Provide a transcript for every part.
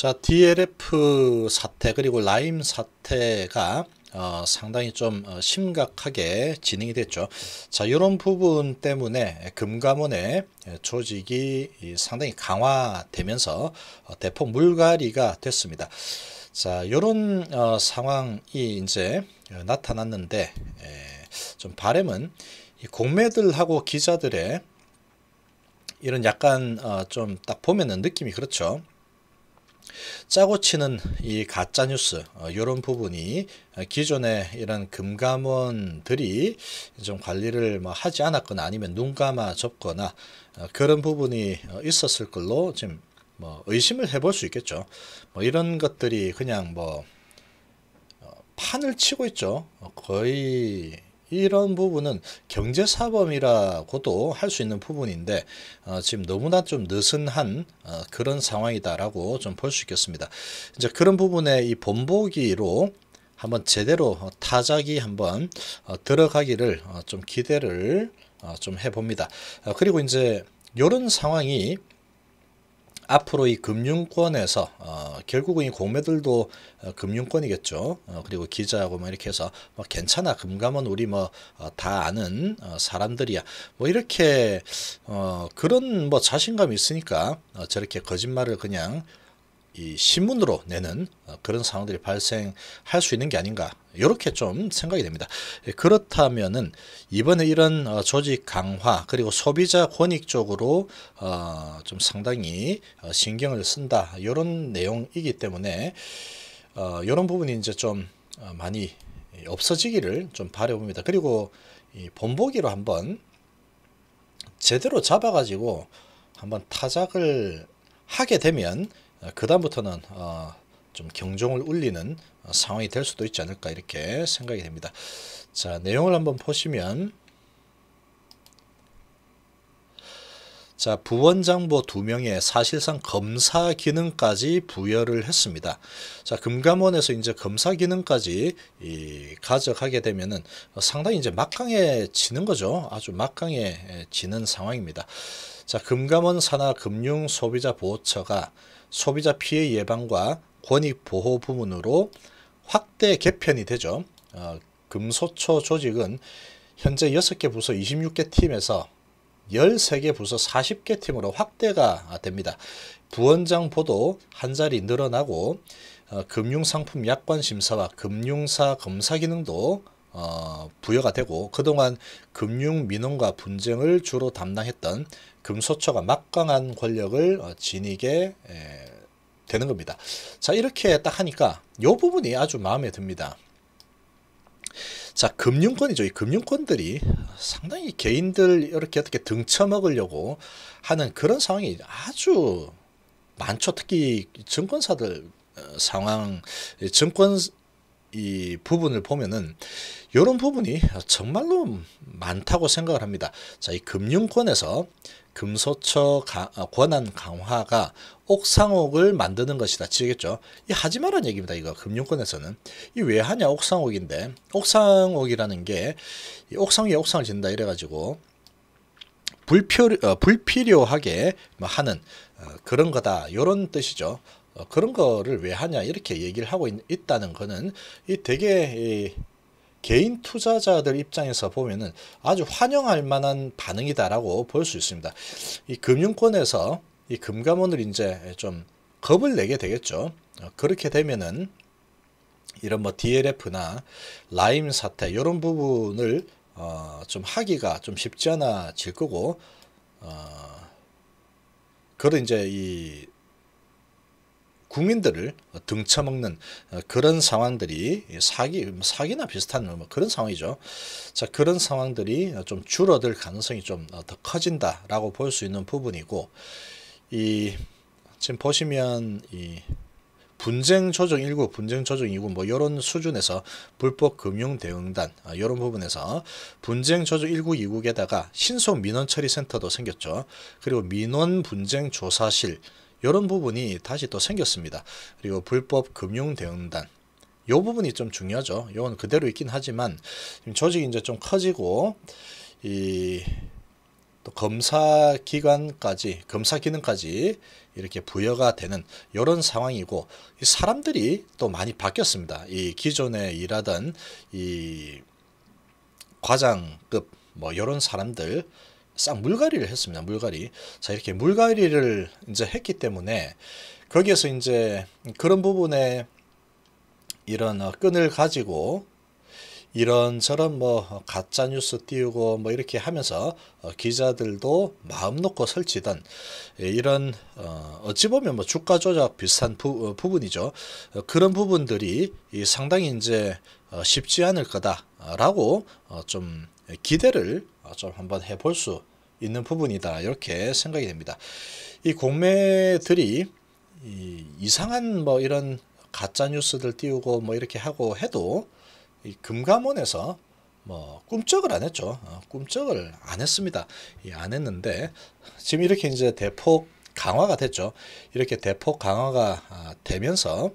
자, DLF 사태 그리고 라임 사태가 상당히 좀 심각하게 진행이 됐죠. 자, 이런 부분 때문에 금감원의 조직이 상당히 강화되면서 대폭 물갈이가 됐습니다. 자, 이런 상황이 이제 나타났는데, 좀 바람은 이 공매들하고 기자들의 이런 약간 좀 딱 보면은 느낌이 그렇죠. 짜고 치는 이 가짜 뉴스 이런 부분이 기존의 이런 금감원들이 좀 관리를 뭐 하지 않았거나 아니면 눈 감아 접거나 그런 부분이 있었을 걸로 지금 뭐 의심을 해볼 수 있겠죠. 뭐 이런 것들이 그냥 뭐 판을 치고 있죠. 거의 이런 부분은 경제사범이라고도 할 수 있는 부분인데 지금 너무나 좀 느슨한 그런 상황이다라고 좀 볼 수 있겠습니다. 이제 그런 부분에 이 본보기로 한번 제대로 타작이 한번 들어가기를 좀 기대를 좀 해봅니다. 그리고 이제 이런 상황이 앞으로 이 금융권에서 결국은 이 공매들도 금융권이겠죠. 그리고 기자하고 뭐 이렇게 해서 뭐 괜찮아 금감원 우리 뭐 다 아는 사람들이야 뭐 이렇게 그런 뭐 자신감이 있으니까 저렇게 거짓말을 그냥 이 신문으로 내는 그런 상황들이 발생할 수 있는 게 아닌가 이렇게 좀 생각이 됩니다. 그렇다면은 이번에 이런 조직 강화 그리고 소비자 권익 쪽으로 좀 상당히 신경을 쓴다 이런 내용이기 때문에 이런 부분이 이제 좀 많이 없어지기를 좀 바라봅니다. 그리고 이 본보기로 한번 제대로 잡아가지고 한번 타작을 하게 되면 그 다음부터는 좀 경종을 울리는 상황이 될 수도 있지 않을까 이렇게 생각이 됩니다. 자, 내용을 한번 보시면 자, 부원장보 2명의 사실상 검사 기능까지 부여를 했습니다. 자, 금감원에서 이제 검사 기능까지 가져가게 되면은 상당히 이제 막강해지는 거죠. 아주 막강해지는 상황입니다. 자, 금감원 산하 금융소비자보호처가 소비자 피해 예방과 권익 보호 부문으로 확대 개편이 되죠. 금소초 조직은 현재 6개 부서 26개 팀에서 13개 부서 40개 팀으로 확대가 됩니다. 부원장 보도 한 자리 늘어나고 금융상품 약관 심사와 금융사 검사 기능도 부여가 되고 그동안 금융민원과 분쟁을 주로 담당했던 금소초가 막강한 권력을 지니게 되는 겁니다. 자, 이렇게 딱 하니까 이 부분이 아주 마음에 듭니다. 자, 금융권이죠. 이 금융권들이 상당히 개인들 이렇게 어떻게 등쳐먹으려고 하는 그런 상황이 아주 많죠. 특히 증권사들 상황, 증권 이 부분을 보면은 이런 부분이 정말로 많다고 생각을 합니다. 자, 이 금융권에서 금소처 권한 강화가 옥상옥을 만드는 것이다 치겠죠. 이 하지 말란 얘기입니다. 이거 금융권에서는 이 왜 하냐 옥상옥인데 옥상옥이라는 게 이 옥상 위에 옥상을 짓는다 이래가지고 불필요하게 하는 그런 거다 이런 뜻이죠. 그런 거를 왜 하냐 이렇게 얘기를 하고 있다는 거는 이 되게 개인 투자자들 입장에서 보면은 아주 환영할 만한 반응이다라고 볼 수 있습니다. 이 금융권에서 이 금감원을 이제 좀 겁을 내게 되겠죠. 그렇게 되면은 이런 뭐 DLF나 라임 사태 이런 부분을 좀 하기가 좀 쉽지 않아질 거고 그런 이제 이 국민들을 등쳐먹는 그런 상황들이 사기나 비슷한 뭐 그런 상황이죠. 자, 그런 상황들이 좀 줄어들 가능성이 좀 더 커진다라고 볼 수 있는 부분이고 지금 보시면 이 분쟁 조정 1구, 분쟁 조정 2구 뭐 이런 수준에서 불법 금융 대응단 이런 부분에서 분쟁 조정 1구, 2국에다가 신속 민원 처리 센터도 생겼죠. 그리고 민원 분쟁 조사실 이런 부분이 다시 또 생겼습니다. 그리고 불법 금융 대응단 이 부분이 좀 중요하죠. 이건 그대로 있긴 하지만 조직이 이제 좀 커지고 또 검사 기능까지 이렇게 부여가 되는 이런 상황이고, 이 사람들이 또 많이 바뀌었습니다. 이 기존에 일하던 이 과장급 뭐 이런 사람들 싹 물갈이를 했습니다. 물갈이. 자, 이렇게 물갈이를 이제 했기 때문에 거기에서 이제 그런 부분에 이런 끈을 가지고 이런저런 뭐 가짜 뉴스 띄우고 뭐 이렇게 하면서 기자들도 마음 놓고 설치던 이런 어찌 보면 뭐 주가 조작 비슷한 부분이죠. 그런 부분들이 상당히 이제 쉽지 않을 거다라고 좀 기대를 좀 한번 해볼 수 있는 부분이다, 이렇게 생각이 됩니다. 이 공매들이 이상한 뭐 이런 가짜 뉴스들 띄우고 뭐 이렇게 하고 해도 이 금감원에서 뭐 꿈쩍을 안 했죠. 꿈쩍을 안 했습니다. 안 했는데 지금 이렇게 이제 대폭 강화가 됐죠. 이렇게 대폭 강화가 되면서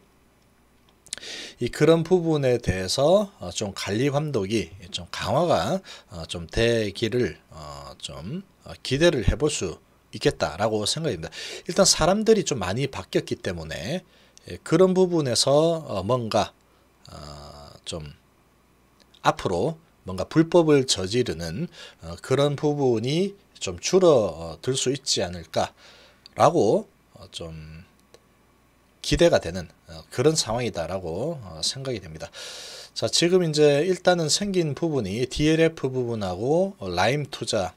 이 그런 부분에 대해서 좀 관리 감독이 좀 강화가 좀 되기를 좀 기대를 해볼 수 있겠다라고 생각합니다. 일단 사람들이 좀 많이 바뀌었기 때문에 그런 부분에서 뭔가 좀 앞으로 뭔가 불법을 저지르는 그런 부분이 좀 줄어들 수 있지 않을까라고 좀 기대가 되는 그런 상황이다라고 생각이 됩니다. 자, 지금 이제 일단은 생긴 부분이 DLF 부분하고 라임 투자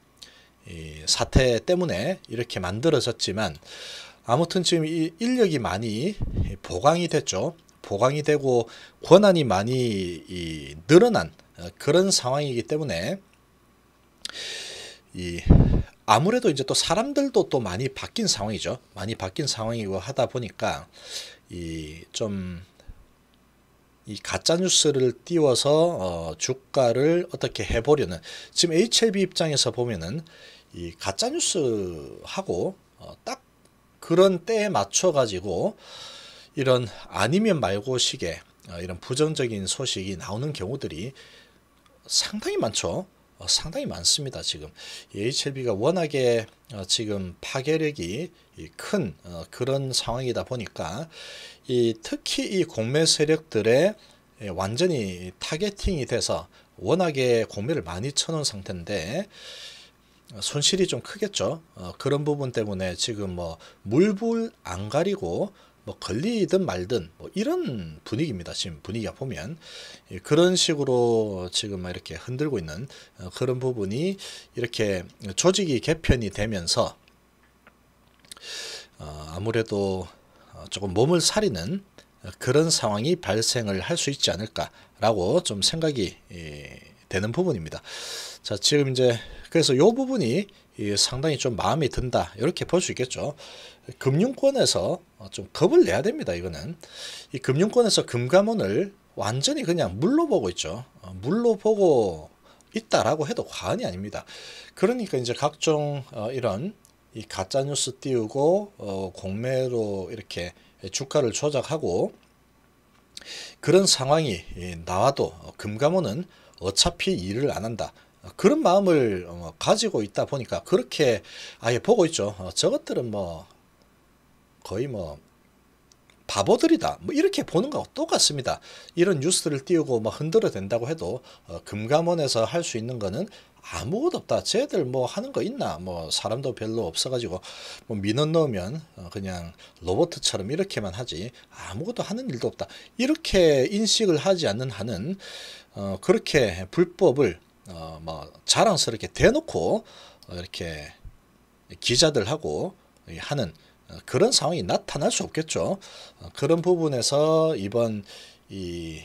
이 사태 때문에 이렇게 만들어졌지만, 아무튼 지금 이 인력이 많이 보강이 됐죠. 보강이 되고 권한이 많이 늘어난 그런 상황이기 때문에 아무래도 이제 또 사람들도 또 많이 바뀐 상황이죠. 많이 바뀐 상황이고 하다 보니까 이 가짜 뉴스를 띄워서 주가를 어떻게 해보려는, 지금 HLB 입장에서 보면은 이 가짜 뉴스하고 딱 그런 때에 맞춰 가지고 이런 아니면 말고 식의 이런 부정적인 소식이 나오는 경우들이 상당히 많죠. 상당히 많습니다. 지금 HLB가 워낙에 지금 파괴력이 큰 그런 상황이다 보니까 특히 이 공매 세력들의 완전히 타겟팅이 돼서 워낙에 공매를 많이 쳐놓은 상태인데 손실이 좀 크겠죠. 그런 부분 때문에 지금 뭐 물불 안 가리고 뭐 걸리든 말든 뭐 이런 분위기입니다. 지금 분위기가 보면 그런 식으로 지금 이렇게 흔들고 있는 그런 부분이 이렇게 조직이 개편이 되면서 아무래도 조금 몸을 사리는 그런 상황이 발생을 할 수 있지 않을까라고 좀 생각이 되는 부분입니다. 자, 지금 이제 그래서 이 부분이 상당히 좀 마음에 든다, 이렇게 볼 수 있겠죠. 금융권에서 좀 겁을 내야 됩니다. 이거는 이 금융권에서 금감원을 완전히 그냥 물로 보고 있죠. 물로 보고 있다라고 해도 과언이 아닙니다. 그러니까 이제 각종 이런 이 가짜 뉴스 띄우고 공매로 이렇게 주가를 조작하고 그런 상황이 나와도 금감원은 어차피 일을 안 한다, 그런 마음을 가지고 있다 보니까 그렇게 아예 보고 있죠. 저것들은 뭐 거의 뭐 바보들이다, 뭐 이렇게 보는 거하고 똑같습니다. 이런 뉴스를 띄우고 뭐 흔들어 댄다고 해도 금감원에서 할 수 있는 거는 아무것도 없다. 쟤들 뭐 하는 거 있나? 뭐 사람도 별로 없어가지고 뭐 민원 넣으면 그냥 로봇처럼 이렇게만 하지 아무것도 하는 일도 없다, 이렇게 인식을 하지 않는 한은 그렇게 불법을 뭐 자랑스럽게 대놓고 이렇게 기자들하고 하는 그런 상황이 나타날 수 없겠죠. 그런 부분에서 이번 이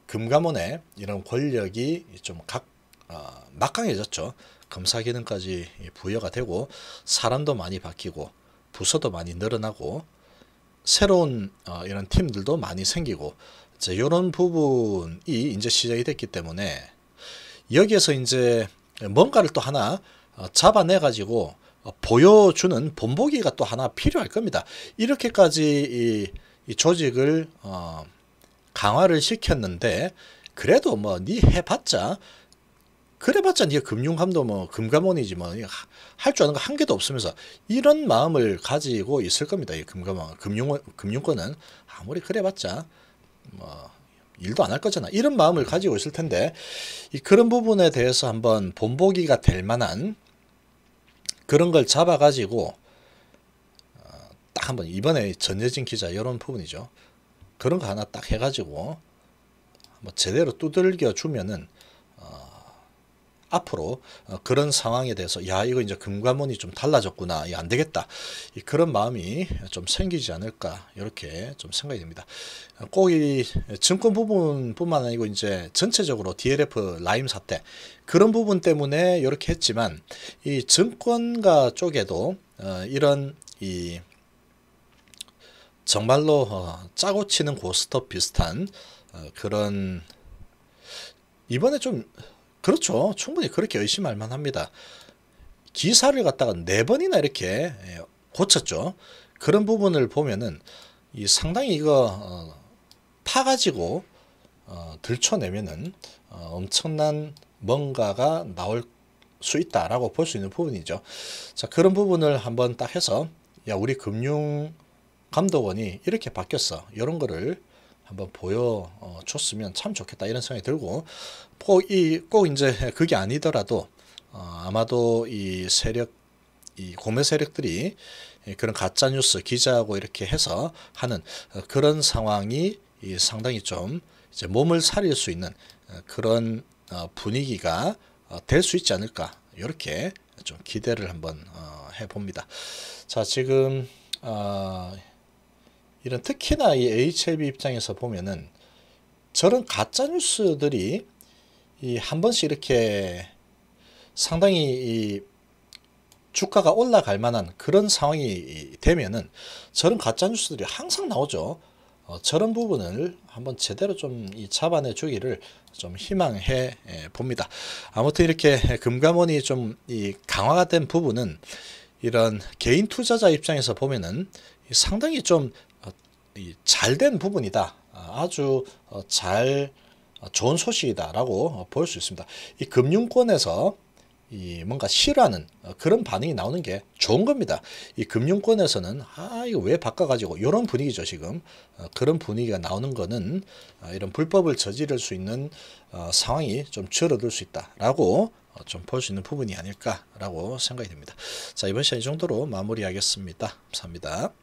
금감원의 이런 권력이 좀 막강해졌죠. 검사 기능까지 부여가 되고 사람도 많이 바뀌고 부서도 많이 늘어나고 새로운 이런 팀들도 많이 생기고 이런 부분이 이제 시작이 됐기 때문에 여기에서 이제 뭔가를 또 하나 잡아내 가지고 보여주는 본보기가 또 하나 필요할 겁니다. 이렇게까지 이 조직을 강화를 시켰는데 그래도 뭐 니 해봤자 그래봤자 네가 금융감도 뭐 금감원이지 뭐 할 줄 아는 거 한 개도 없으면서 이런 마음을 가지고 있을 겁니다. 이 금감원 금융권은 아무리 그래봤자 뭐 일도 안 할 거잖아. 이런 마음을 가지고 있을 텐데 그런 부분에 대해서 한번 본보기가 될 만한 그런 걸 잡아가지고 딱 한번 이번에 전예진 기자 이런 부분이죠. 그런 거 하나 딱 해가지고 뭐 제대로 두들겨 주면은 앞으로 그런 상황에 대해서 야 이거 이제 금감원이 좀 달라졌구나, 안 되겠다, 그런 마음이 좀 생기지 않을까 이렇게 좀 생각이 됩니다. 꼭 이 증권 부분뿐만 아니고 이제 전체적으로 DLF 라임 사태 그런 부분 때문에 이렇게 했지만 이 증권가 쪽에도 이런 이 정말로 짜고 치는 고스톱 비슷한 그런 이번에 좀 그렇죠. 충분히 그렇게 의심할 만합니다. 기사를 갖다가 4번이나 이렇게 고쳤죠. 그런 부분을 보면은 상당히 이거 파가지고 들춰내면은 엄청난 뭔가가 나올 수 있다라고 볼 수 있는 부분이죠. 자, 그런 부분을 한번 딱 해서 야 우리 금융감독원이 이렇게 바뀌었어. 이런 거를 한번 보여줬으면 참 좋겠다 이런 생각이 들고 꼭 이제 그게 아니더라도 아마도 이 공매 세력들이 그런 가짜 뉴스 기자하고 이렇게 해서 하는 그런 상황이 상당히 좀 이제 몸을 사릴 수 있는 그런 분위기가 될 수 있지 않을까 이렇게 좀 기대를 한번 해봅니다. 자, 지금 이런 특히나 이 HLB 입장에서 보면은 저런 가짜 뉴스들이 한 번씩 이렇게 상당히 주가가 올라갈 만한 그런 상황이 되면은 저런 가짜 뉴스들이 항상 나오죠. 저런 부분을 한번 제대로 좀 잡아내 주기를 좀 희망해 봅니다. 아무튼 이렇게 금감원이 좀 강화가 된 부분은 이런 개인 투자자 입장에서 보면은 상당히 좀 잘 된 부분이다. 아주 좋은 소식이다라고 볼 수 있습니다. 이 금융권에서 뭔가 싫어하는 그런 반응이 나오는 게 좋은 겁니다. 이 금융권에서는 이거 왜 바꿔가지고 이런 분위기죠. 지금 그런 분위기가 나오는 거는 이런 불법을 저지를 수 있는 상황이 좀 줄어들 수 있다라고 좀 볼 수 있는 부분이 아닐까라고 생각이 됩니다. 자, 이번 시간 이 정도로 마무리하겠습니다. 감사합니다.